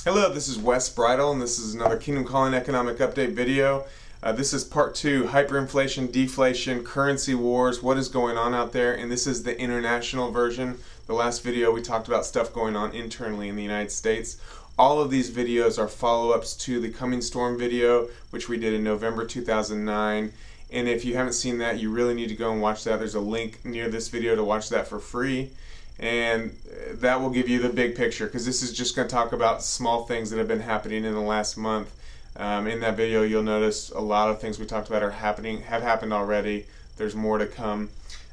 Hello, this is Wes Bridel, and this is another Kingdom Calling Economic Update video. This is part 2, hyperinflation, deflation, currency wars, what is going on out there, and this is the international version. The last video we talked about stuff going on internally in the United States. All of these videos are follow-ups to the Coming Storm video, which we did in November 2009. And if you haven't seen that, you really need to go and watch that. There's a link near this video to watch that for free. And that will give you the big picture, because this is just going to talk about small things that have been happening in the last month. In that video, you'll notice a lot of things we talked about have happened already. There's more to come.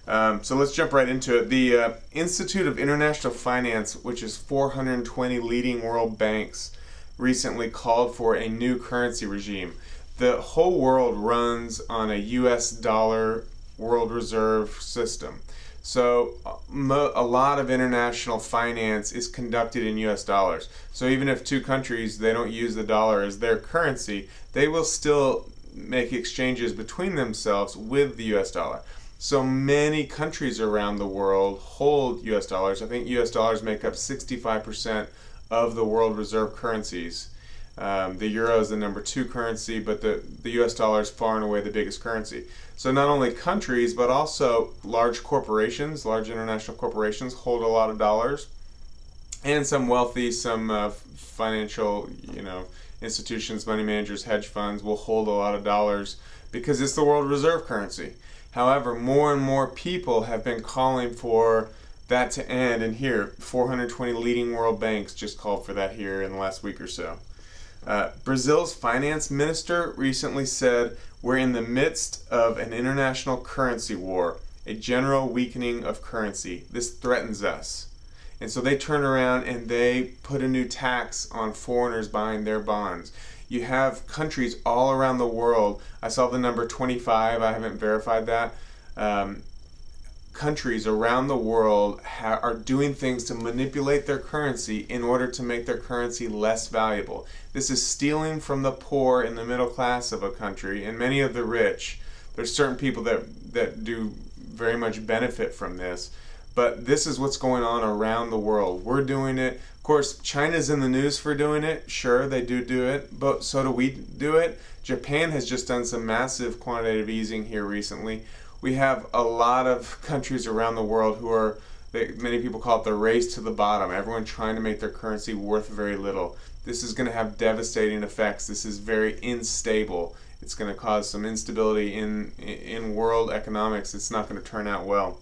So let's jump right into it. The Institute of International Finance, which is 420 leading world banks, recently called for a new currency regime. The whole world runs on a US dollar world reserve system. So a lot of international finance is conducted in US dollars. So even if two countries, they don't use the dollar as their currency, they will still make exchanges between themselves with the US dollar. So many countries around the world hold US dollars. I think US dollars make up 65% of the world reserve currencies. The euro is the number 2 currency, but the US dollar is far and away the biggest currency. So not only countries, but also large corporations, large international corporations hold a lot of dollars. And some wealthy, some financial, institutions, money managers, hedge funds will hold a lot of dollars because it's the world reserve currency. However, more and more people have been calling for that to end, and here, 420 leading world banks just called for that here in the last week or so. Brazil's finance minister recently said, "We're in the midst of an international currency war, a general weakening of currency. This threatens us." And so they turn around and they put a new tax on foreigners buying their bonds. You have countries all around the world. I saw the number 25, I haven't verified that. Countries around the world are doing things to manipulate their currency in order to make their currency less valuable. This is stealing from the poor and the middle class of a country and many of the rich. There's certain people that do very much benefit from this, but this is what's going on around the world. We're doing it. Of course, China's in the news for doing it. Sure, they do it, but so do we do it. Japan has just done some massive quantitative easing here recently. We have a lot of countries around the world who are, many people call it the race to the bottom. Everyone trying to make their currency worth very little. This is going to have devastating effects. This is very unstable. It's going to cause some instability in world economics. It's not going to turn out well.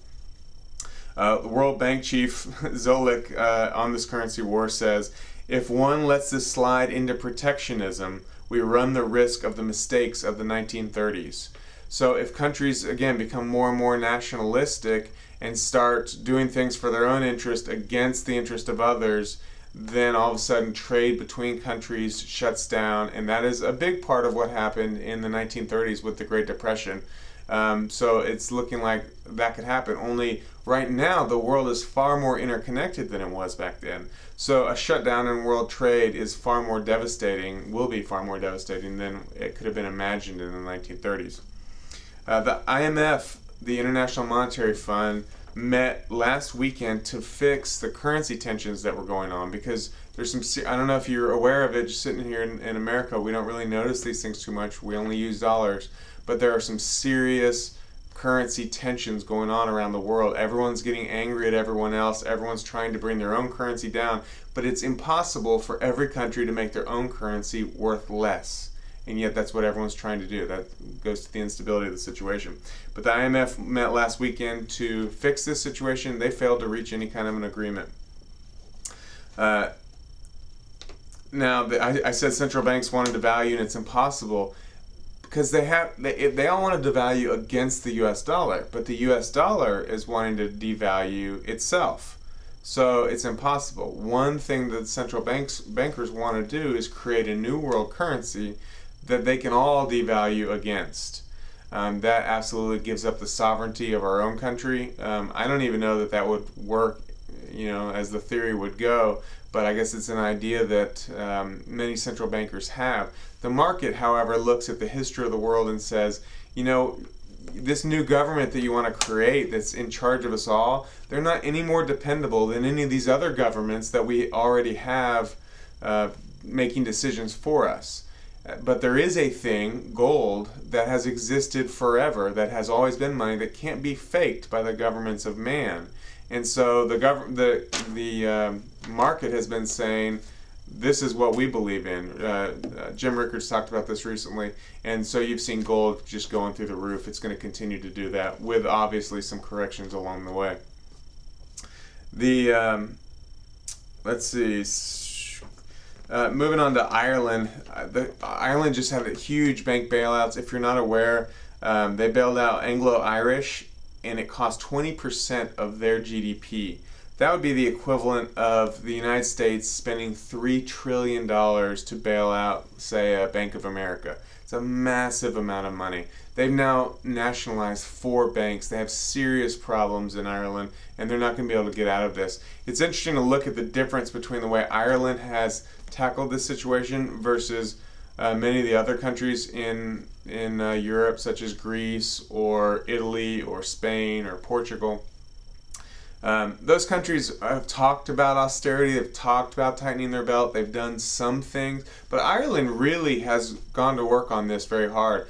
The World Bank chief Zolik on this currency war says, "If one lets this slide into protectionism, we run the risk of the mistakes of the 1930s. So if countries, again, become more and more nationalistic and start doing things for their own interest against the interest of others, then all of a sudden trade between countries shuts down." And that is a big part of what happened in the 1930s with the Great Depression. So it's looking like that could happen. Only right now the world is far more interconnected than it was back then. So a shutdown in world trade is far more devastating, will be far more devastating than it could have been imagined in the 1930s. The IMF, the International Monetary Fund, met last weekend to fix the currency tensions that were going on, because there's some, I don't know if you're aware of it, just sitting here in America, we don't really notice these things too much. We only use dollars, but there are some serious currency tensions going on around the world. Everyone's getting angry at everyone else. Everyone's trying to bring their own currency down, but it's impossible for every country to make their own currency worth less. And yet that's what everyone's trying to do. That goes to the instability of the situation. But the IMF met last weekend to fix this situation. They failed to reach any kind of an agreement. Now, I said central banks wanted to devalue, and it's impossible because they all want to devalue against the US dollar, but the US dollar is wanting to devalue itself. So it's impossible. One thing that central bankers want to do is create a new world currency that they can all devalue against. That absolutely gives up the sovereignty of our own country. I don't even know that that would work, as the theory would go, but I guess it's an idea that many central bankers have. The market, however, looks at the history of the world and says, this new government that you want to create that's in charge of us all, they're not any more dependable than any of these other governments that we already have making decisions for us. But there is a thing, gold, that has existed forever, that has always been money, that can't be faked by the governments of man. And so the market has been saying, this is what we believe in. Jim Rickards talked about this recently, and so you've seen gold just going through the roof. It's going to continue to do that, with obviously some corrections along the way. Let's see. Moving on to Ireland. Ireland just had a huge bank bailouts. If you're not aware, they bailed out Anglo-Irish, and it cost 20% of their GDP. That would be the equivalent of the United States spending $3 trillion to bail out, say, a Bank of America. It's a massive amount of money. They've now nationalized 4 banks. They have serious problems in Ireland, and they're not going to be able to get out of this. It's interesting to look at the difference between the way Ireland has tackled this situation versus many of the other countries in Europe, such as Greece or Italy or Spain or Portugal. Those countries have talked about austerity, they've talked about tightening their belt, they've done some things, but Ireland really has gone to work on this very hard.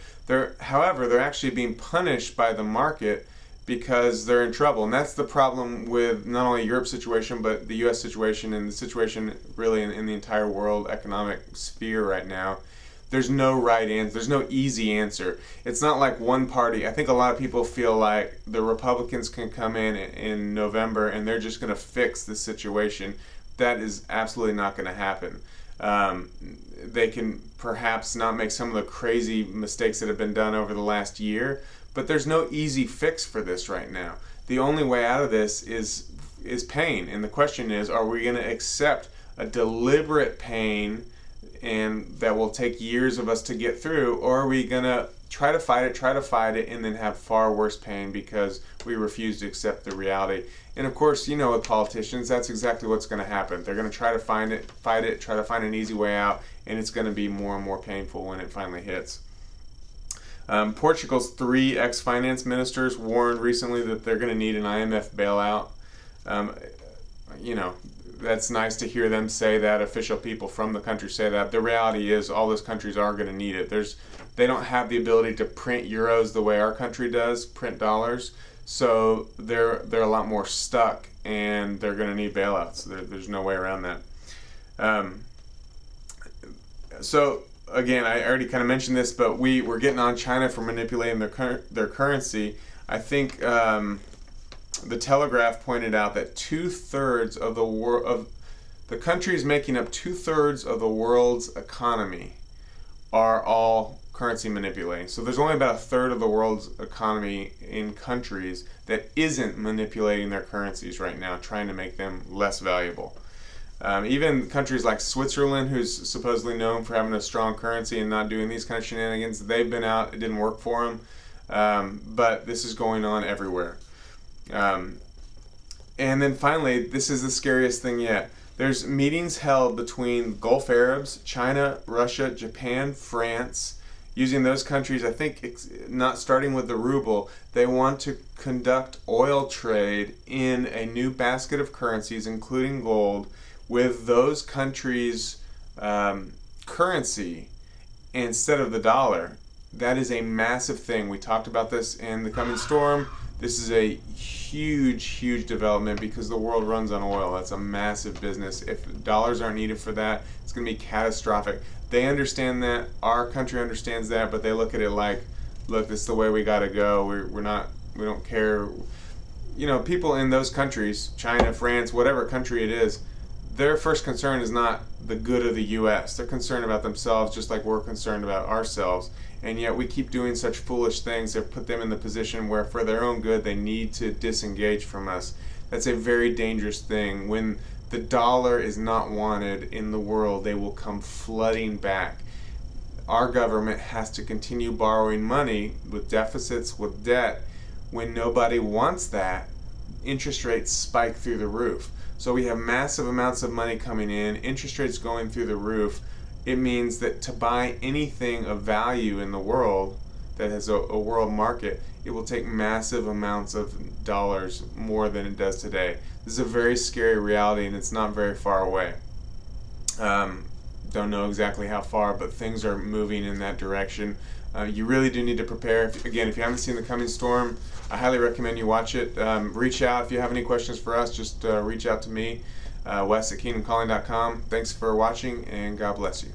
However, they're actually being punished by the market because they're in trouble, and that's the problem with not only Europe's situation, but the U.S. situation and the situation really in the entire world economic sphere right now. There's no right answer. There's no easy answer. It's not like one party. I think a lot of people feel like the Republicans can come in November and they're just going to fix the situation. That is absolutely not going to happen. They can perhaps not make some of the crazy mistakes that have been done over the last year, but there's no easy fix for this right now. The only way out of this is pain. And the question is, are we going to accept a deliberate pain and that will take years of us to get through, or are we going to try to fight it, and then have far worse pain because we refuse to accept the reality? And of course, you know, with politicians, that's exactly what's going to happen. They're going to try to fight it, try to find an easy way out, and it's going to be more and more painful when it finally hits. Portugal's 3 ex-finance ministers warned recently that they're going to need an IMF bailout. You know, that's nice to hear them say that, official people from the country say that. The reality is all those countries are going to need it. They don't have the ability to print euros the way our country does, print dollars, so they're a lot more stuck, and they're going to need bailouts. There's no way around that. So again, I already kind of mentioned this, but we're getting on China for manipulating their currency. I think the Telegraph pointed out that 2/3 of the countries making up 2/3 of the world's economy are all currency manipulating. So there's only about 1/3 of the world's economy in countries that isn't manipulating their currencies right now, trying to make them less valuable. Even countries like Switzerland, who's supposedly known for having a strong currency and not doing these kind of shenanigans, they've been out. It didn't work for them. But this is going on everywhere. And then finally, this is the scariest thing yet. There's meetings held between Gulf Arabs, China, Russia, Japan, France, using those countries. I think not starting with the ruble, they want to conduct oil trade in a new basket of currencies, including gold, with those countries' currency instead of the dollar. That is a massive thing. We talked about this in the coming storm. This is a huge development because the world runs on oil. That's a massive business. If dollars aren't needed for that, it's going to be catastrophic. They understand that. Our country understands that, but they look at it like, look, this is the way we got to go. We don't care. You know, people in those countries, China, France, whatever country it is, their first concern is not the good of the U.S. They're concerned about themselves just like we're concerned about ourselves. And yet we keep doing such foolish things that put them in the position where for their own good they need to disengage from us. That's a very dangerous thing. When the dollar is not wanted in the world, they will come flooding back. Our government has to continue borrowing money with deficits, with debt. When nobody wants that, interest rates spike through the roof. So we have massive amounts of money coming in, interest rates going through the roof. It means that to buy anything of value in the world that has a world market, it will take massive amounts of dollars, more than it does today. This is a very scary reality, and it's not very far away. Don't know exactly how far, but things are moving in that direction. You really do need to prepare. Again, if you haven't seen The Coming Storm, I highly recommend you watch it. Reach out if you have any questions for us. Just reach out to me, Wes at KingdomCalling.com. Thanks for watching, and God bless you.